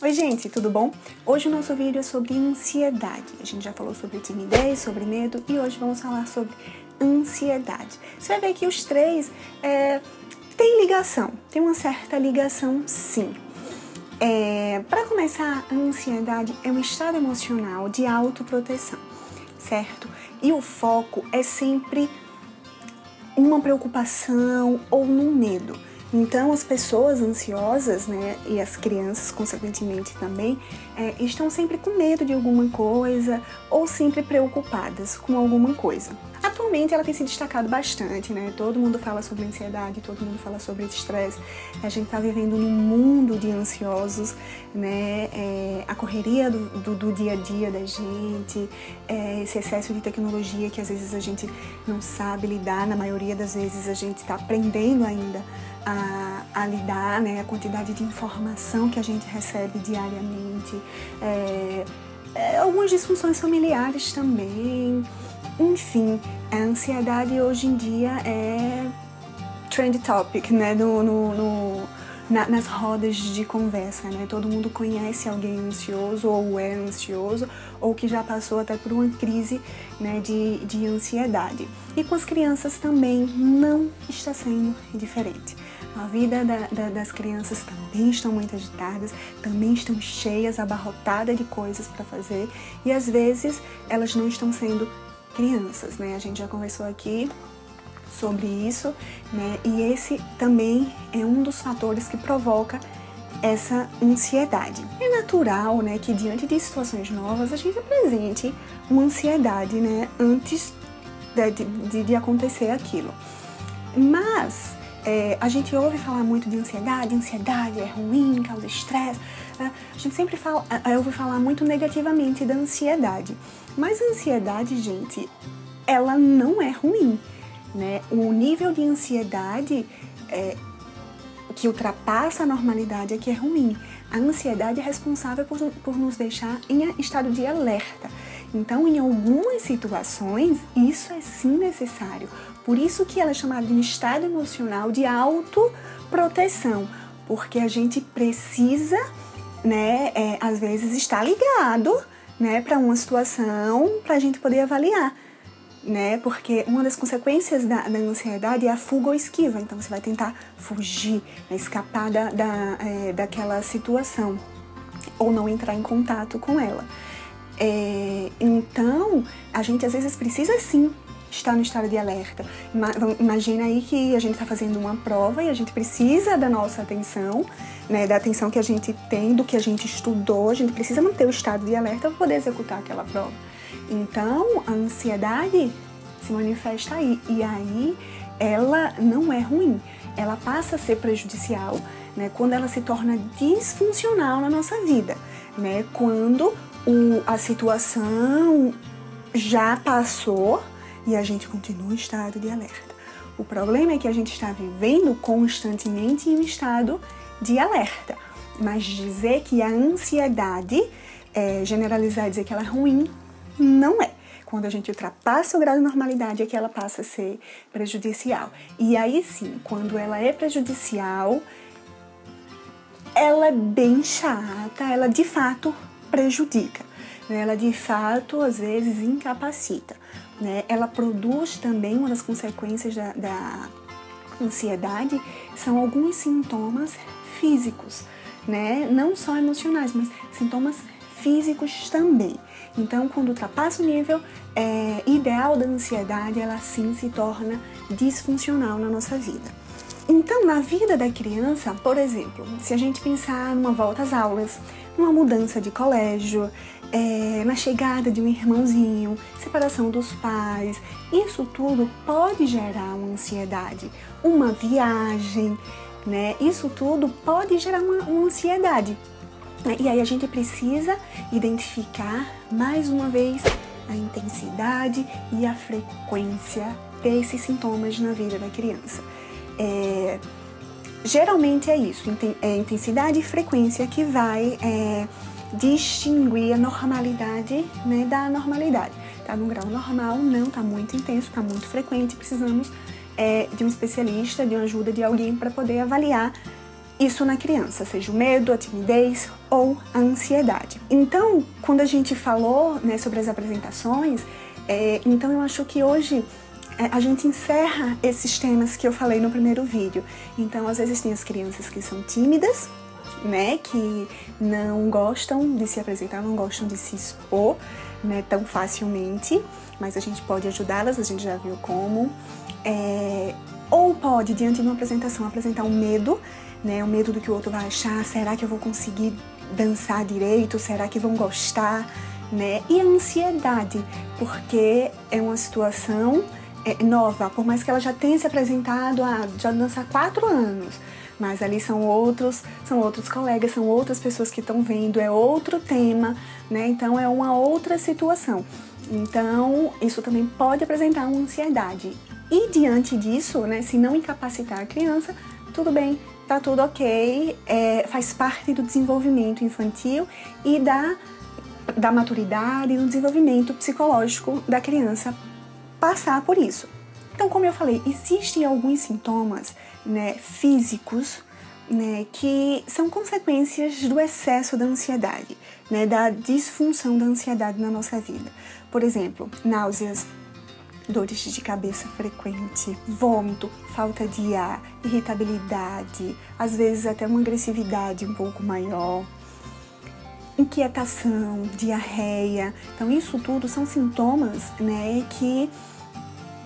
Oi gente, tudo bom? Hoje o nosso vídeo é sobre ansiedade. A gente já falou sobre timidez, sobre medo e hoje vamos falar sobre ansiedade. Você vai ver que os três têm ligação, tem uma certa ligação sim. Para começar, a ansiedade é um estado emocional de autoproteção, certo? E o foco é sempre uma preocupação ou num medo. Então, as pessoas ansiosas, né, e as crianças, consequentemente também, estão sempre com medo de alguma coisa ou sempre preocupadas com alguma coisa. Atualmente, ela tem se destacado bastante, né? Todo mundo fala sobre ansiedade, todo mundo fala sobre estresse. A gente está vivendo num mundo de ansiosos, né? A correria do dia a dia da gente, esse excesso de tecnologia que às vezes a gente não sabe lidar, na maioria das vezes a gente está aprendendo ainda a lidar, né? A quantidade de informação que a gente recebe diariamente, algumas disfunções familiares também. Enfim, a ansiedade hoje em dia é trend topic, né? Nas rodas de conversa, né? Todo mundo conhece alguém ansioso ou é ansioso ou que já passou até por uma crise, né, de ansiedade. E com as crianças também não está sendo diferente. A vida das crianças também estão muito agitadas, também estão cheias, abarrotadas de coisas para fazer e às vezes elas não estão sendo crianças, né? A gente já conversou aqui sobre isso, né? E esse também é um dos fatores que provoca essa ansiedade. É natural, né, que diante de situações novas a gente apresente uma ansiedade, né, antes de acontecer aquilo. Mas a gente ouve falar muito de ansiedade é ruim, causa estresse. A gente sempre ouve falar muito negativamente da ansiedade. Mas a ansiedade, gente, ela não é ruim, né? O nível de ansiedade que ultrapassa a normalidade é que é ruim. A ansiedade é responsável por nos deixar em estado de alerta. Então, em algumas situações, isso é sim necessário. Por isso que ela é chamada de um estado emocional de autoproteção, porque a gente precisa, né, às vezes estar ligado, né, para uma situação, para a gente poder avaliar, né, porque uma das consequências da ansiedade é a fuga ou esquiva. Então, você vai tentar fugir, né, escapar daquela situação ou não entrar em contato com ela. Então, a gente às vezes precisa sim estar no estado de alerta. Imagina aí que a gente está fazendo uma prova e a gente precisa da nossa atenção, né, da atenção que a gente tem, do que a gente estudou, a gente precisa manter o estado de alerta para poder executar aquela prova. Então, a ansiedade se manifesta aí, e aí ela não é ruim, ela passa a ser prejudicial, né, quando ela se torna disfuncional na nossa vida, né, quando a situação já passou e a gente continua em estado de alerta. O problema é que a gente está vivendo constantemente em um estado de alerta, mas dizer que a ansiedade, generalizar e dizer que ela é ruim, não é. Quando a gente ultrapassa o grau de normalidade é que ela passa a ser prejudicial. E aí sim, quando ela é prejudicial, ela é bem chata, ela de fato prejudica, né? Ela de fato às vezes incapacita, né? Ela produz também, uma das consequências da ansiedade são alguns sintomas físicos, né? Não só emocionais, mas sintomas físicos também. Então, quando ultrapassa o nível ideal da ansiedade, ela sim se torna disfuncional na nossa vida. Então, na vida da criança, por exemplo, se a gente pensar numa volta às aulas, numa mudança de colégio, na chegada de um irmãozinho, separação dos pais, isso tudo pode gerar uma ansiedade. Uma viagem, né? Isso tudo pode gerar uma ansiedade. E aí a gente precisa identificar, mais uma vez, a intensidade e a frequência desses sintomas na vida da criança. Geralmente é isso, intensidade e frequência que vai distinguir a normalidade, né, da anormalidade. Tá num grau normal, não tá muito intenso, tá muito frequente, precisamos de um especialista, de uma ajuda de alguém para poder avaliar isso na criança, seja o medo, a timidez ou a ansiedade. Então, quando a gente falou, né, sobre as apresentações, então eu acho que hoje a gente encerra esses temas que eu falei no primeiro vídeo. Então, às vezes tem as crianças que são tímidas, né, que não gostam de se apresentar, não gostam de se expor, né, tão facilmente, mas a gente pode ajudá-las, a gente já viu como. Ou pode, diante de uma apresentação, apresentar um medo, né, o medo do que o outro vai achar, será que eu vou conseguir dançar direito, será que vão gostar, né, e a ansiedade, porque é uma situação nova, por mais que ela já tenha se apresentado, já dança há 4 anos, mas ali são outros colegas, são outras pessoas que estão vendo, é outro tema, né? Então é uma outra situação. Então isso também pode apresentar uma ansiedade. E diante disso, né, se não incapacitar a criança, tudo bem, tá tudo ok, faz parte do desenvolvimento infantil e da maturidade e do desenvolvimento psicológico da criança passar por isso. Então, como eu falei, existem alguns sintomas, né, físicos, né, que são consequências do excesso da ansiedade, né, da disfunção da ansiedade na nossa vida. Por exemplo, náuseas, dores de cabeça frequente, vômito, falta de ar, irritabilidade, às vezes até uma agressividade um pouco maior, inquietação, diarreia. Então, isso tudo são sintomas, né, que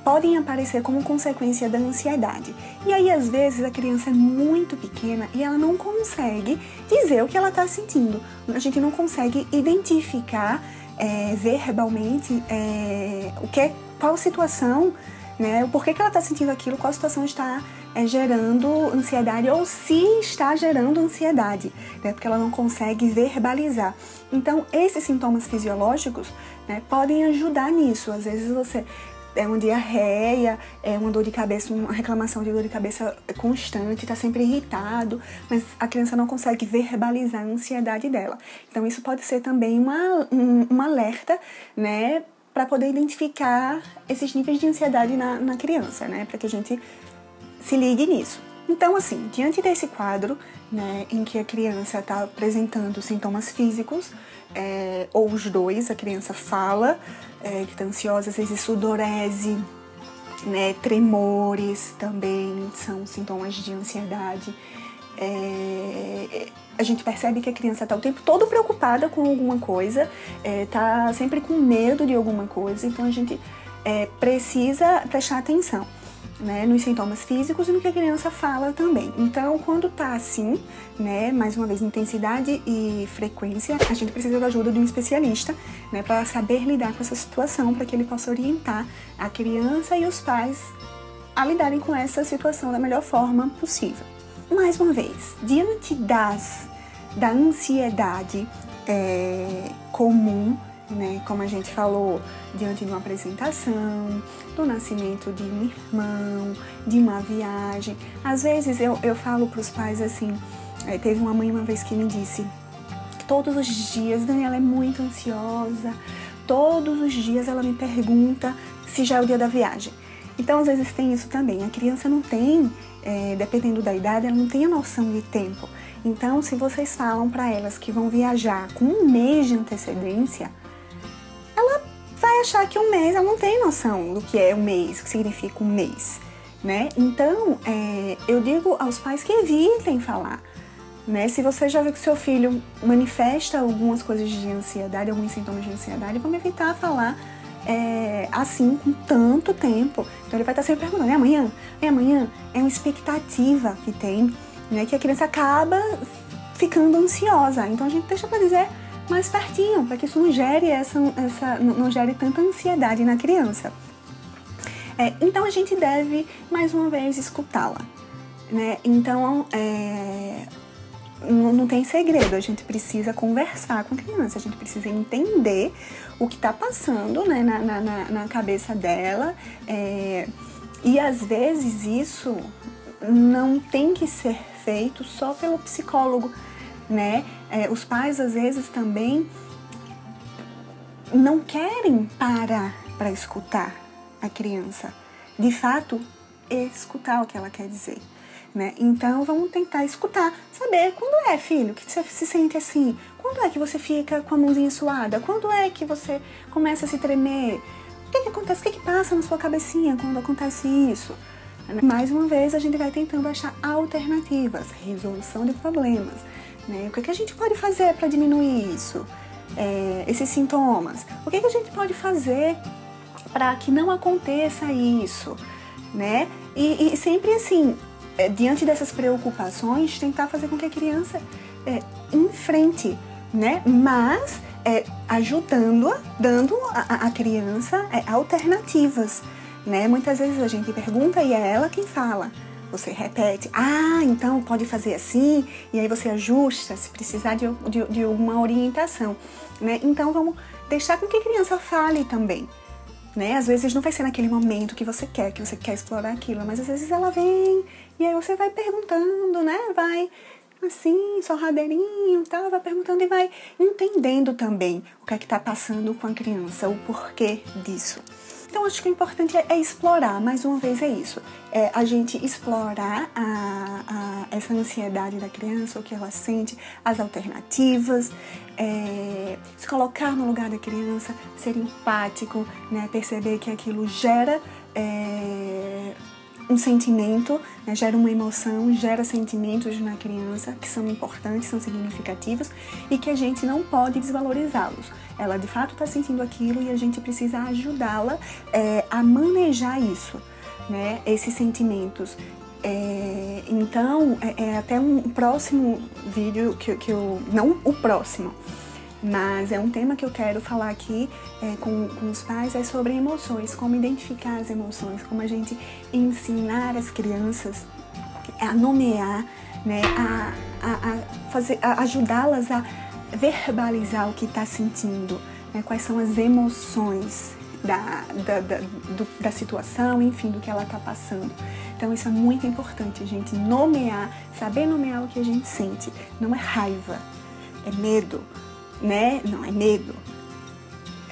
podem aparecer como consequência da ansiedade. E aí, às vezes, a criança é muito pequena e ela não consegue dizer o que ela está sentindo. A gente não consegue identificar verbalmente qual situação, né, o porquê que ela está sentindo aquilo, qual situação está gerando ansiedade ou se está gerando ansiedade, né, porque ela não consegue verbalizar. Então, esses sintomas fisiológicos, né, podem ajudar nisso. Às vezes você uma diarreia, uma dor de cabeça, uma reclamação de dor de cabeça constante, está sempre irritado, mas a criança não consegue verbalizar a ansiedade dela. Então isso pode ser também um alerta, né, para poder identificar esses níveis de ansiedade na criança, né, para que a gente se ligue nisso. Então, assim, diante desse quadro, né, em que a criança está apresentando sintomas físicos, ou os dois, a criança fala que está ansiosa, às vezes sudorese, né, tremores também são sintomas de ansiedade. A gente percebe que a criança está o tempo todo preocupada com alguma coisa, está sempre com medo de alguma coisa, então a gente precisa prestar atenção, né, nos sintomas físicos e no que a criança fala também. Então, quando tá assim, né, mais uma vez, intensidade e frequência, a gente precisa da ajuda de um especialista, né, para saber lidar com essa situação, para que ele possa orientar a criança e os pais a lidarem com essa situação da melhor forma possível. Mais uma vez, diante da ansiedade comum, né, como a gente falou, diante de uma apresentação, do nascimento de um irmão, de uma viagem. Às vezes eu falo para os pais assim, teve uma mãe uma vez que me disse que todos os dias, Daniela é muito ansiosa, todos os dias ela me pergunta se já é o dia da viagem. Então, às vezes tem isso também, a criança não tem, dependendo da idade, ela não tem a noção de tempo. Então, se vocês falam para elas que vão viajar com 1 mês de antecedência, ela vai achar que 1 mês, ela não tem noção do que é 1 mês, o que significa 1 mês, né? Então, eu digo aos pais que evitem falar, né? Se você já vê que seu filho manifesta algumas coisas de ansiedade, alguns sintomas de ansiedade, vamos evitar falar assim com tanto tempo. Então ele vai estar sempre perguntando, é amanhã? É amanhã? É uma expectativa que tem, né? Que a criança acaba ficando ansiosa. Então a gente deixa para dizer mais pertinho, para que isso não gere não gere tanta ansiedade na criança. Então a gente deve, mais uma vez, escutá-la, né? Então, não tem segredo, a gente precisa conversar com a criança, a gente precisa entender o que está passando, né, na cabeça dela, e às vezes isso não tem que ser feito só pelo psicólogo, né? Os pais às vezes também não querem parar para escutar a criança, de fato, escutar o que ela quer dizer. né? Então vamos tentar escutar, saber quando é, filho, que você se sente assim, quando é que você fica com a mãozinha suada, quando é que você começa a se tremer, o que acontece, o que passa na sua cabecinha quando acontece isso? Mais uma vez a gente vai tentando achar alternativas, resolução de problemas, né? O que a gente pode fazer para diminuir isso, esses sintomas? O que a gente pode fazer para que não aconteça isso, né? E sempre assim, diante dessas preocupações, tentar fazer com que a criança enfrente, né? Mas ajudando-a, dando à criança alternativas, né? Muitas vezes a gente pergunta e é ela quem fala. Você repete, então pode fazer assim, e aí você ajusta se precisar de alguma orientação, né? Então vamos deixar com que a criança fale também, né? Às vezes não vai ser naquele momento que você quer explorar aquilo, mas às vezes ela vem e aí você vai perguntando, né? Vai assim, sorradeirinho, tal, vai perguntando e vai entendendo também o que tá passando com a criança, o porquê disso. Então, acho que o importante é explorar, mais uma vez é isso, a gente explorar essa ansiedade da criança, o que ela sente, as alternativas, se colocar no lugar da criança, ser empático, né, perceber que aquilo gera um sentimento, né, gera uma emoção, gera sentimentos na criança que são importantes, são significativos e que a gente não pode desvalorizá-los. Ela de fato está sentindo aquilo e a gente precisa ajudá-la a manejar isso, né, esses sentimentos. Então, até um próximo vídeo que eu... Não o próximo, mas é um tema que eu quero falar aqui com os pais, é sobre emoções, como identificar as emoções, como a gente ensinar as crianças a nomear, né, a ajudá-las a verbalizar o que está sentindo, né, quais são as emoções da situação, enfim, do que ela está passando. Então isso é muito importante, a gente nomear, saber nomear o que a gente sente. Não é raiva, é medo, né? Não é medo,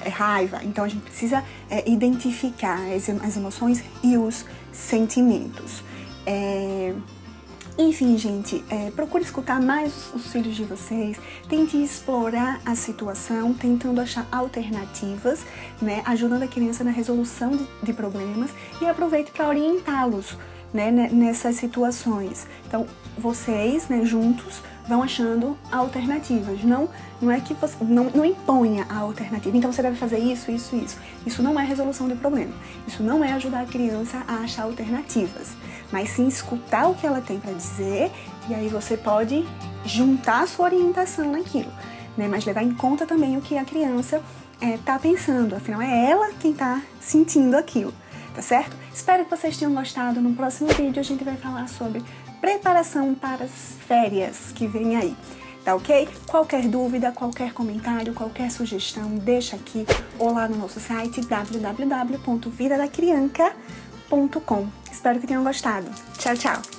é raiva. Então a gente precisa identificar as emoções e os sentimentos. Enfim, gente, procure escutar mais os filhos de vocês, tente explorar a situação, tentando achar alternativas, né, ajudando a criança na resolução de problemas e aproveite para orientá-los, né, nessas situações. Então, vocês, né, juntos, vão achando alternativas. Não é que você não imponha a alternativa. Então você deve fazer isso, isso, isso. Isso não é resolução de problema. Isso não é ajudar a criança a achar alternativas. Mas sim escutar o que ela tem para dizer e aí você pode juntar a sua orientação naquilo, né? Mas levar em conta também o que a criança tá pensando. Afinal, é ela quem tá sentindo aquilo, tá certo? Espero que vocês tenham gostado. No próximo vídeo a gente vai falar sobre preparação para as férias que vem aí, tá ok? Qualquer dúvida, qualquer comentário, qualquer sugestão, deixa aqui ou lá no nosso site www.vidadacrianca.com. Espero que tenham gostado. Tchau, tchau!